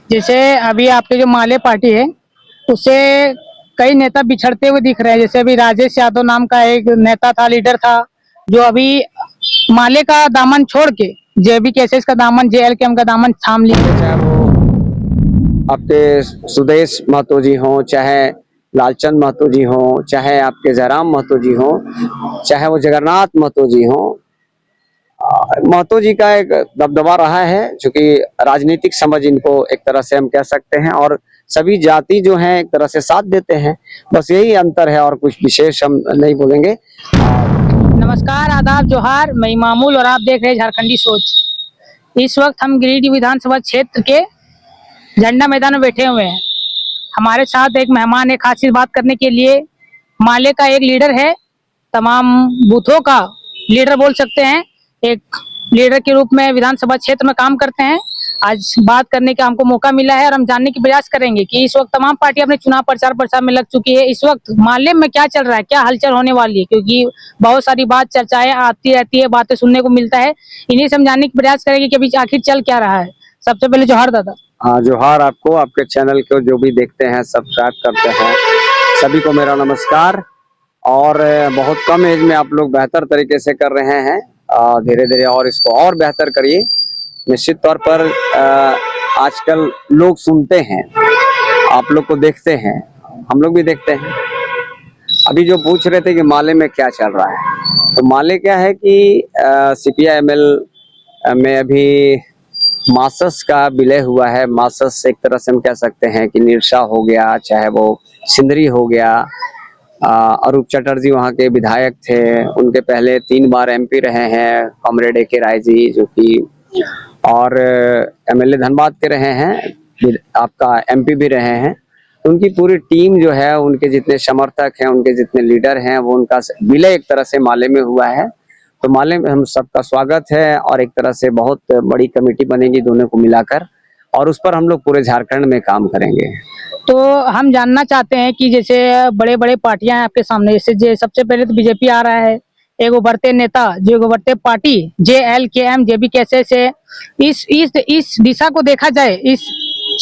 जैसे अभी आपके जो माले पार्टी है उससे कई नेता बिछड़ते हुए दिख रहे हैं। जैसे अभी राजेश यादव नाम का एक नेता था, लीडर था, जो अभी माले का दामन छोड़ के जेबी केसेस का दामन, जेएलकेएम का दामन थाम लिया। चाहे वो आपके सुदेश महतो जी हों, चाहे लालचंद महतो जी हों, चाहे आपके जयराम महतो जी हों, चाहे वो जगन्नाथ महतो जी हों, महतो जी का एक दबदबा रहा है, चूंकि राजनीतिक समझ इनको एक तरह से हम कह सकते हैं, और सभी जाति जो हैं एक तरह से साथ देते हैं। बस यही अंतर है और कुछ विशेष हम नहीं बोलेंगे। नमस्कार, आदाब, जोहार, मैं इमामुल और आप देख रहे हैं झारखंडी सोच। इस वक्त हम गिरिडीह विधानसभा क्षेत्र के झंडा मैदान में बैठे हुए हैं। हमारे साथ एक मेहमान है खास बात करने के लिए। माले का एक लीडर है, तमाम बूथों का लीडर बोल सकते हैं। एक लीडर के रूप में विधानसभा क्षेत्र में काम करते हैं। आज बात करने का हमको मौका मिला है और हम जानने की प्रयास करेंगे कि इस वक्त तमाम पार्टियां अपने चुनाव प्रचार में लग चुकी है। इस वक्त माले में क्या चल रहा है, क्या हलचल होने वाली है, क्योंकि बहुत सारी बात चर्चाएं आती रहती है, बातें सुनने को मिलता है। इन्हीं से हम जानने की प्रयास करेंगे कि अभी आखिर चल क्या रहा है। सबसे पहले जोहार दादा। हाँ, जोहार आपको, आपके चैनल को जो भी देखते हैं, सब्सक्राइब करते हैं, सभी को मेरा नमस्कार। और बहुत कम एज में आप लोग बेहतर तरीके से कर रहे हैं, धीरे धीरे और इसको और बेहतर करिए। निश्चित तौर पर आजकल लोग सुनते हैं, आप लोग को देखते हैं, हम लोग भी देखते हैं। अभी जो पूछ रहे थे कि माले में क्या चल रहा है, तो माले क्या है कि CPI-ML में अभी मासस का विलय हुआ है। मासस एक तरह से हम कह सकते हैं कि निरशा हो गया, चाहे वो सिंदरी हो गया। अरूप चटर्जी वहाँ के विधायक थे, उनके पहले 3 बार MP रहे हैं, कॉमरेड AK राय जी, जो कि और MLA धनबाद के रहे हैं, आपका MP भी रहे हैं। उनकी पूरी टीम जो है, उनके जितने समर्थक हैं, उनके जितने लीडर हैं, वो उनका विलय एक तरह से माले में हुआ है। तो माले में हम सबका स्वागत है और एक तरह से बहुत बड़ी कमेटी बनेगी दोनों को मिलाकर, और उस पर हम लोग पूरे झारखंड में काम करेंगे। तो हम जानना चाहते हैं कि जैसे बड़े बड़े पार्टियां हैं आपके सामने, जैसे सबसे पहले तो बीजेपी आ रहा है, एक उभरते नेता, जो एक उभरते पार्टी JLKM जेबी कैसे से इस दिशा को देखा जाए, इस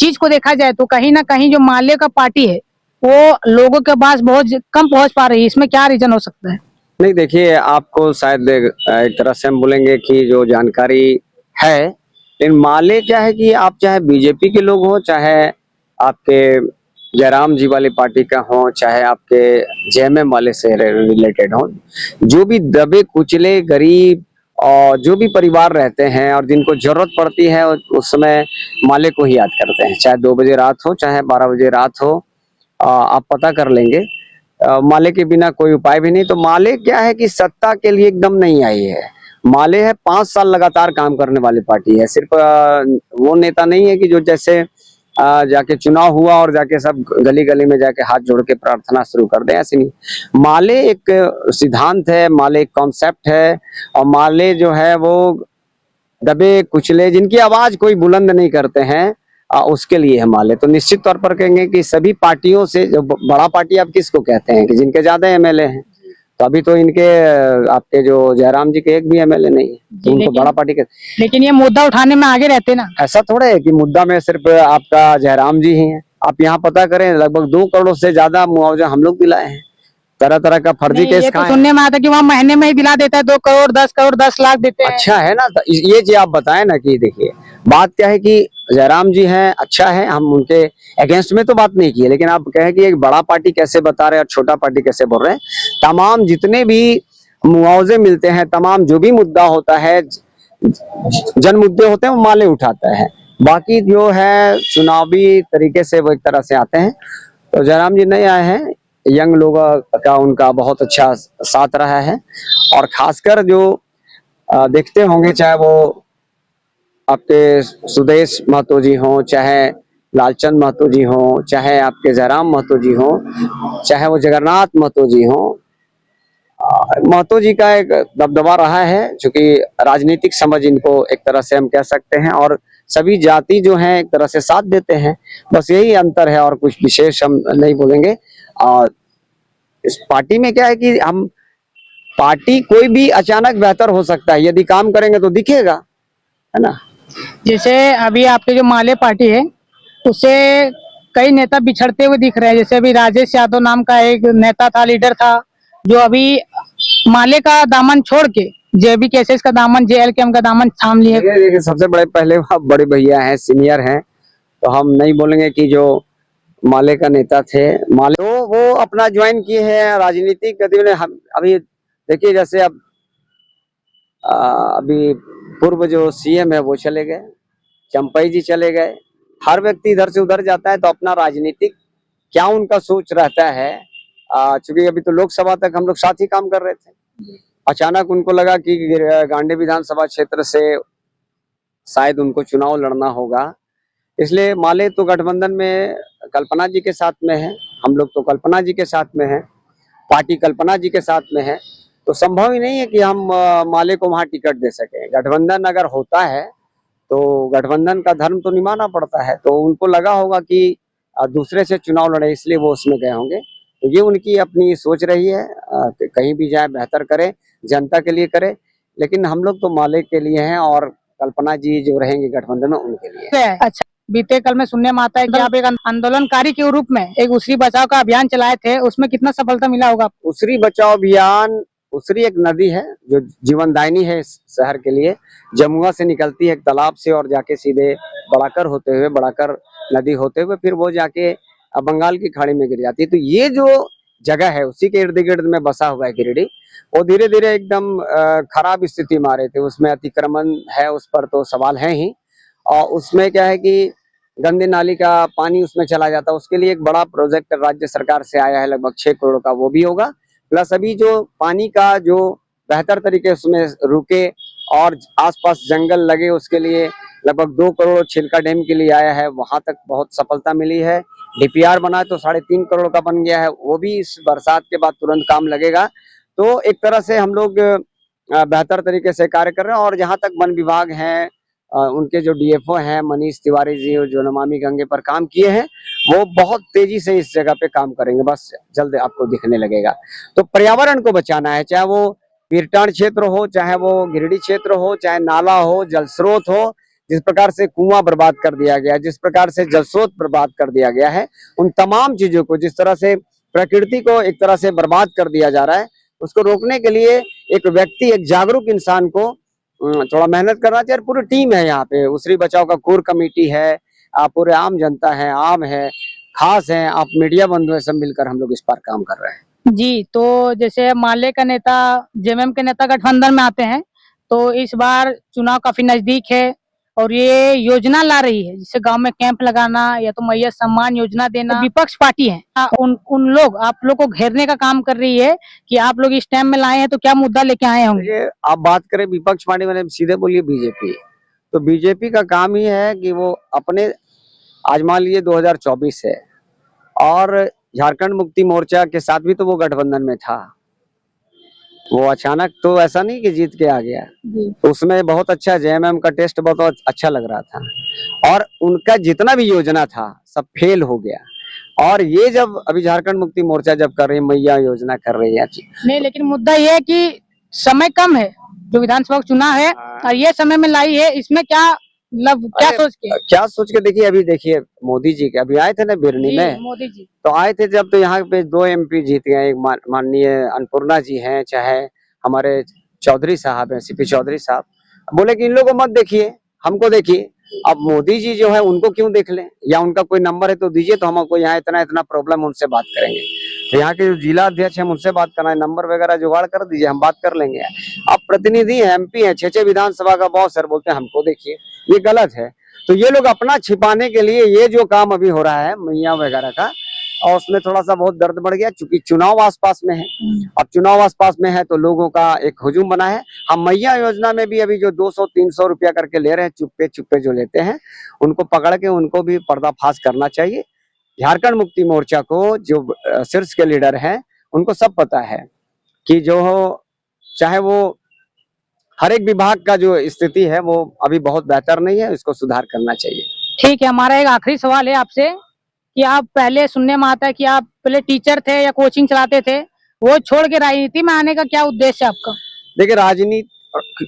चीज को देखा जाए, तो कहीं ना कहीं जो माले का पार्टी है वो लोगों के पास बहुत कम पहुंच पा रही है। इसमें क्या रीजन हो सकता है? नहीं, देखिए, आपको शायद एक तरह से हम बोलेंगे कि जो जानकारी है, लेकिन माले क्या है कि आप चाहे बीजेपी के लोग हो, चाहे आपके जयराम जी वाली पार्टी का हो, चाहे आपके JMM वाले से रिलेटेड हो, जो भी दबे कुचले गरीब और जो भी परिवार रहते हैं और जिनको जरूरत पड़ती है, उस समय माले को ही याद करते हैं। चाहे 2 बजे रात हो, चाहे 12 बजे रात हो, आप पता कर लेंगे। माले के बिना कोई उपाय भी नहीं। तो माले क्या है कि सत्ता के लिए एकदम नहीं आई है। माले है 5 साल लगातार काम करने वाली पार्टी है। सिर्फ वो नेता नहीं है कि जो जैसे जाके चुनाव हुआ और जाके सब गली गली में जाके हाथ जोड़ के प्रार्थना शुरू कर दे, ऐसे नहीं। माले एक सिद्धांत है, माले एक कॉन्सेप्ट है, और माले जो है वो दबे कुचले, जिनकी आवाज कोई बुलंद नहीं करते हैं, उसके लिए है माले। तो निश्चित तौर पर कहेंगे कि सभी पार्टियों से जो बड़ा पार्टी आप किसको कहते हैं कि जिनके ज्यादा MLA हैं, तो अभी तो इनके आपके जो जयराम जी के एक भी MLA नहीं है, तो उनको बड़ा पार्टी कहते। लेकिन ये मुद्दा उठाने में आगे रहते ना। ऐसा थोड़ा है कि मुद्दा में सिर्फ आपका जयराम जी ही हैं। आप यहाँ पता करें, लगभग 2 करोड़ से ज्यादा मुआवजा हम लोग दिलाए हैं। तरह तरह का फर्जी केस ये तो सुनने में आता कि वहाँ महीने में ही दिला देता है, 2 करोड़ 10 करोड़ 10 लाख देते हैं। अच्छा है ना, तो ये जी आप बताएं ना कि देखिए, बात क्या है कि जयराम जी हैं, अच्छा है, हम उनके अगेंस्ट में तो बात नहीं की है, लेकिन आप कहें कि एक बड़ा पार्टी कैसे बता रहे हैं और छोटा पार्टी कैसे बोल रहे हैं। तमाम जितने भी मुआवजे मिलते हैं, तमाम जो भी मुद्दा होता है, जन मुद्दे होते हैं, वो माले उठाता है। बाकी जो है चुनावी तरीके से वो एक तरह से आते हैं। तो जयराम जी नहीं आए हैं, यंग लोगों का उनका बहुत अच्छा साथ रहा है, और खासकर जो देखते होंगे, चाहे वो आपके सुदेश महतो जी हों, चाहे लालचंद महतो जी हों, चाहे आपके जयराम महतो जी हों, चाहे वो जगन्नाथ महतो जी हों, महतो जी का एक दबदबा रहा है, क्योंकि राजनीतिक समझ इनको एक तरह से हम कह सकते हैं, और सभी जाति जो हैं एक तरह से साथ देते हैं। बस यही अंतर है और कुछ विशेष हम नहीं बोलेंगे। और इस पार्टी में क्या है कि हम पार्टी कोई भी अचानक बेहतर हो सकता है, यदि काम करेंगे तो दिखेगा, है ना। जैसे अभी आपके जो माले पार्टी है उससे कई नेता बिछड़ते हुए दिख रहे हैं। जैसे अभी राजेश यादव नाम का एक नेता था, लीडर था, जो अभी माले का दामन छोड़ के जेबी केसेस का दामन, जेएलकेएम का दामन थाम लिए। देखिए सबसे पहले आप बड़े भैया हैं, सीनियर हैं, तो हम नहीं बोलेंगे कि जो माले का नेता थे, माले तो वो अपना ज्वाइन किए हैं राजनीतिक गतिविधि। हम अभी देखिए जैसे अब अभी पूर्व जो सीएम है वो चले गए, चंपई जी चले गए। हर व्यक्ति इधर से उधर जाता है तो अपना राजनीतिक क्या उनका सोच रहता है। चूंकि अभी तो लोकसभा तक हम लोग साथ ही काम कर रहे थे, अचानक उनको लगा कि गांडी विधानसभा क्षेत्र से शायद उनको चुनाव लड़ना होगा, इसलिए माले तो गठबंधन में कल्पना जी के साथ में है, हम लोग तो कल्पना जी के साथ में है, पार्टी कल्पना जी के साथ में है, तो संभव ही नहीं है कि हम माले को वहां टिकट दे सके। गठबंधन अगर होता है तो गठबंधन का धर्म तो निभाना पड़ता है, तो उनको लगा होगा कि दूसरे से चुनाव लड़े, इसलिए वो उसमें गए होंगे। तो ये उनकी अपनी सोच रही है, कहीं भी जाए बेहतर करे, जनता के लिए करे, लेकिन हम लोग तो माले के लिए हैं और कल्पना जी जो रहेंगे गठबंधन में उनके लिए। अच्छा, बीते कल में सुनने में आता है कि आप एक आंदोलनकारी के रूप में एक उसरी बचाव का अभियान चलाए थे, उसमें कितना सफलता मिला होगा? उसरी बचाव अभियान, उसरी एक नदी है जो जीवनदायिनी है इस शहर के लिए, जमुआ से निकलती है एक तालाब से और जाके सीधे बड़ाकर होते हुए, बड़ाकर नदी होते हुए फिर वो जाके बंगाल की खाड़ी में गिर जाती है। तो ये जो जगह है उसी के इर्द गिर्द में बसा हुआ है गिरिडीह। वो धीरे धीरे एकदम खराब स्थिति में आ रहे थे, उसमें अतिक्रमण है, उस पर तो सवाल है ही, और उसमें क्या है कि गंदे नाली का पानी उसमें चला जाता है। उसके लिए एक बड़ा प्रोजेक्ट राज्य सरकार से आया है, लगभग 6 करोड़ का, वो भी होगा। प्लस अभी जो पानी का जो बेहतर तरीके उसमें रुके और आसपास जंगल लगे, उसके लिए लगभग 2 करोड़ छिलका डैम के लिए आया है, वहां तक बहुत सफलता मिली है। डीपीआर बना तो 3.5 करोड़ का बन गया है, वो भी इस बरसात के बाद तुरंत काम लगेगा। तो एक तरह से हम लोग बेहतर तरीके से कार्य कर रहे हैं। और जहां तक वन विभाग है, उनके जो डीएफओ हैं मनीष तिवारी जी, जो नमामि गंगे पर काम किए हैं, वो बहुत तेजी से इस जगह पे काम करेंगे, बस जल्द आपको दिखने लगेगा। तो पर्यावरण को बचाना है, चाहे वो पीरटान क्षेत्र हो, चाहे वो गिरिडीह क्षेत्र हो, चाहे नाला हो, जल स्रोत हो। जिस प्रकार से कुआं बर्बाद कर दिया गया, जिस प्रकार से जल स्रोत बर्बाद कर दिया गया है, उन तमाम चीजों को, जिस तरह से प्रकृति को एक तरह से बर्बाद कर दिया जा रहा है, उसको रोकने के लिए एक व्यक्ति, एक जागरूक इंसान को थोड़ा मेहनत करना चाहिए। पूरी टीम है यहाँ पे, उसरी बचाव का कोर कमेटी है, आप पूरे आम जनता है, आम है, खास है, आप मीडिया बंधु है, सब मिलकर हम लोग इस पर काम कर रहे हैं। जी, तो जैसे माले का नेता, जेएमएम के नेता गठबंधन में आते हैं, तो इस बार चुनाव काफी नजदीक है और ये योजना ला रही है, जैसे गांव में कैंप लगाना या तो मैया सम्मान योजना देना। तो विपक्ष पार्टी है, उन लोग आप लोग को घेरने का काम कर रही है कि आप लोग इस टाइम में लाए हैं, तो क्या मुद्दा लेके आए होंगे? आप बात करें विपक्ष पार्टी, मैंने सीधे बोलिए बीजेपी, तो बीजेपी का काम ही है कि वो अपने, आज मान लीजिए 2024 है और झारखंड मुक्ति मोर्चा के साथ भी तो वो गठबंधन में था, वो अचानक तो ऐसा नहीं कि जीत के आ गया, तो उसमें बहुत अच्छा जेएमएम का टेस्ट बहुत अच्छा लग रहा था और उनका जितना भी योजना था सब फेल हो गया। और ये जब अभी झारखंड मुक्ति मोर्चा जब कर रही है, मैया योजना कर रही है नहीं, लेकिन मुद्दा ये है कि समय कम है, जो विधानसभा चुनाव है और ये समय में लाई है, इसमें क्या मतलब क्या सोच के देखिए, अभी देखिए मोदी जी के अभी आए थे ना बिरनी में, मोदी जी तो आए थे जब, तो यहाँ पे 2 एमपी जीत गए, एक माननीय अन्नपूर्णा जी हैं, चाहे हमारे चौधरी साहब हैं, सीपी चौधरी साहब, बोले कि इन लोगों को मत देखिए, हमको देखिए। अब मोदी जी जो है उनको क्यों देख लें, या उनका कोई नंबर है तो दीजिए, तो हमको यहाँ इतना प्रॉब्लम, उनसे बात करेंगे। तो यहाँ के जो जिला अध्यक्ष है उनसे बात करना है, नंबर वगैरह जुगाड़ कर दीजिए, हम बात कर लेंगे। अब प्रतिनिधि है, एमपी है, 6 विधानसभा का बॉस सर, बोलते हैं हमको देखिए, ये गलत है। तो ये लोग अपना छिपाने के लिए ये जो काम अभी हो रहा है मैया वगैरह का, और उसमें थोड़ा सा बहुत दर्द बढ़ गया, चूंकि चुनाव आसपास में है। अब चुनाव आसपास में है तो लोगों का एक हुजूम बना है। हम मैया योजना में भी अभी जो 200-300 रुपया करके ले रहे हैं, चुप्पे चुप्पे जो लेते हैं, उनको पकड़ के उनको भी पर्दाफाश करना चाहिए। झारखंड मुक्ति मोर्चा को जो शीर्ष के लीडर हैं, उनको सब पता है कि जो हो, चाहे वो हर एक विभाग का जो स्थिति है वो अभी बहुत बेहतर नहीं है, इसको सुधार करना चाहिए। ठीक है, हमारा एक आखिरी सवाल है आपसे कि आप पहले, सुनने में आता है कि आप पहले टीचर थे या कोचिंग चलाते थे, वो छोड़ के राजनीति में आने का क्या उद्देश्य है आपका? देखिए, राजनीति,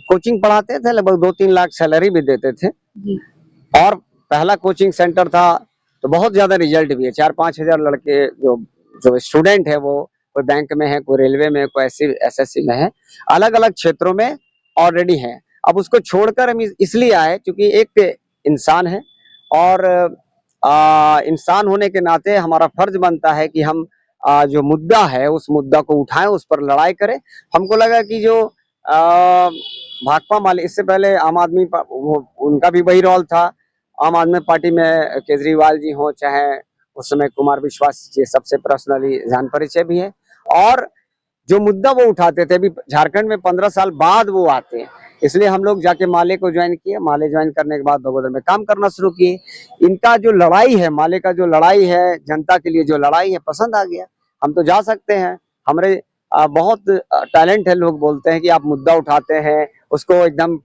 कोचिंग पढ़ाते थे, लगभग 2-3 लाख सैलरी भी देते थे, और पहला कोचिंग सेंटर था तो बहुत ज्यादा रिजल्ट भी है। 4-5 हजार लड़के जो स्टूडेंट है वो कोई बैंक में है, कोई रेलवे में, कोई एसएससी में है, अलग अलग क्षेत्रों में ऑलरेडी है। अब उसको छोड़कर हम इसलिए आए क्योंकि एक इंसान है और इंसान होने के नाते हमारा फर्ज बनता है कि हम जो मुद्दा है उस मुद्दा को उठाएं, उस पर लड़ाई करें। हमको लगा कि जो भाकपा माले, इससे पहले आम आदमी उनका भी वही रोल था। आम आदमी पार्टी में केजरीवाल जी हो, चाहे उस समय कुमार विश्वास जी, सबसे पर्सनली जान परिचय भी है। और जो मुद्दा वो उठाते थे, अभी झारखंड में 15 साल बाद वो आते हैं, इसलिए हम लोग जाके माले को ज्वाइन किए। माले ज्वाइन करने के बाद बगोदर में काम करना शुरू किए। इनका जो लड़ाई है, माले का जो लड़ाई है, जनता के लिए जो लड़ाई है, पसंद आ गया। हम तो जा सकते हैं, हमारे बहुत टैलेंट है। लोग बोलते हैं कि आप मुद्दा उठाते हैं, उसको एकदम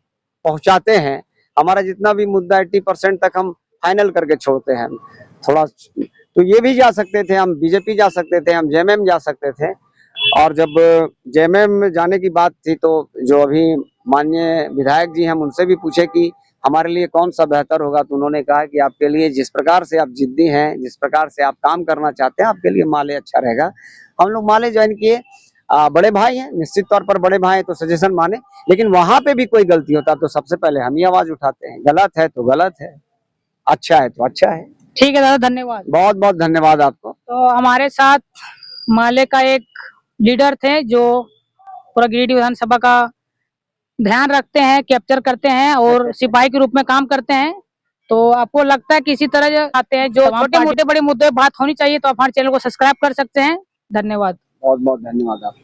पहुंचाते हैं। हमारा जितना भी मुद्दा 80% तक हम फाइनल करके छोड़ते हैं। थोड़ा तो ये भी जा सकते थे, हम बीजेपी जा सकते थे, हम जेएमएम जा सकते थे। और जब जेएमएम जाने की बात थी तो जो अभी माननीय विधायक जी, हम उनसे भी पूछे कि हमारे लिए कौन सा बेहतर होगा, तो उन्होंने कहा कि आपके लिए जिस प्रकार से आप जिद्दी हैं, जिस प्रकार से आप काम करना चाहते हैं, आपके लिए माले अच्छा रहेगा। हम लोग माले ज्वाइन किए। बड़े भाई हैं, निश्चित तौर पर बड़े भाई तो सजेशन माने, लेकिन वहां पे भी कोई गलती होता तो सबसे पहले हम ही आवाज उठाते हैं। गलत है तो गलत है, अच्छा है तो अच्छा है। ठीक है दादा, धन्यवाद। बहुत बहुत धन्यवाद आपको। तो हमारे साथ माले का एक लीडर थे जो पूरा गिरिडीह विधानसभा का ध्यान रखते हैं, कैप्चर करते हैं और सिपाही के रूप में काम करते हैं। तो आपको लगता है कि इसी तरह जो आते हैं, जो छोटे मोटे बड़े मुद्दे बात होनी चाहिए, तो आप हमारे चैनल को सब्सक्राइब कर सकते हैं। धन्यवाद। बहुत बहुत धन्यवाद आपको।